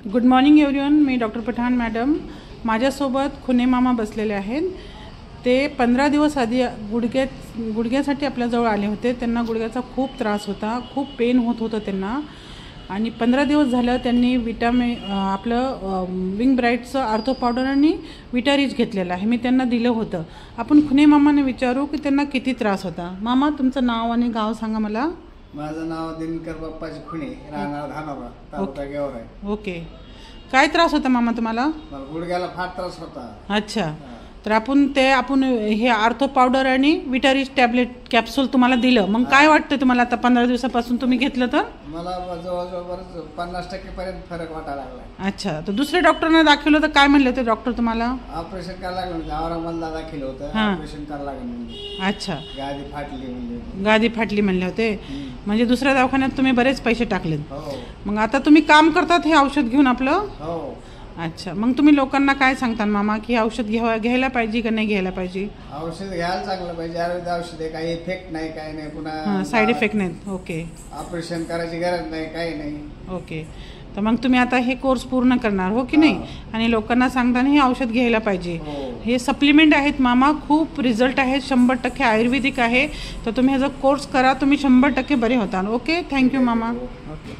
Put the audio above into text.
Good morning everyone. मी doctor Pathan madam. माझ्यासोबत खुने मामा बसलेले आहेत. ते 15 दिवस आधी गुडघ्यासाठी आपल्याजवळ आले होते. त्यांना गुडघ्याचा खूप त्रास होता, खूप पेन होत होतं त्यांना. आणि 15 दिवस झालं त्यांनी आपलं विंग ब्राईटचं आर्थो पावडर आणि विटारिच घेतलेलं आहे. मी त्यांना दिलं होतं. आपण खुने मामाने विचारू की त्यांना किती त्रास होता. मामा, तुमचं नाव आणि गाव सांगा मला. माझं नाव दिनकर बाप्पाजी खुणे, राहणार धानोरा, तालुका गेवराई. ओके. काय त्रास होता मामा तुम्हाला? मला गुडघ्याला फार त्रास होता. अच्छा. तर आपण हे आर्थो पावडर आणि विटारिच टॅबलेट कॅप्सूल तुम्हाला दिलं. मग काय वाटतं तुम्हाला आता 15 दिवसापासून तुम्ही घेतलं तर? मला जवळजवळ बरंच 50% पर्यंत फरक वाटायला लागला. अच्छा. तर दुसऱ्या डॉक्टरना दाखवलं तर काय म्हणले ते डॉक्टर तुम्हाला? ऑपरेशन करायला लागलं, औरंगाबादला दाखल होतं. ऑपरेशन करायला लागलं म्हणजे. अच्छा. गादी फाटली म्हणले होते. म्हणजे दुसऱ्या दवाखान्यात तुम्ही बरेच पैसे टाकलेत. हो. मग आता तुम्ही काम करतात हे औषध घेऊन आपलं? हो. अच्छा. मग तुम्ही लोकांना काय सांगता मामा की औषध घ्यायला पाहिजे का नाही घ्यायला पाहिजे? औषध घ्यायला चांगलं पाहिजे. आयुर्वेद औषध आहे, काही इफेक्ट नाही, काही नाही. पुन्हा साईड इफेक्ट नाहीत. ओके. ऑपरेशन करायची गरज नाही, काही नाही. ओके. तर मग तुम्ही आता हे कोर्स पूर्ण करणार हो की नाही? आणि लोकांना सांगताना हे औषध घ्यायला पाहिजे. हे सप्लिमेंट आहेत मामा, खूप रिझल्ट आहेत. 100% आयुर्वेदिक आहे. तर तुम्ही ह्याचा कोर्स करा, तुम्ही 100% बरे होता. ओके. थँक्यू मामा. ओके.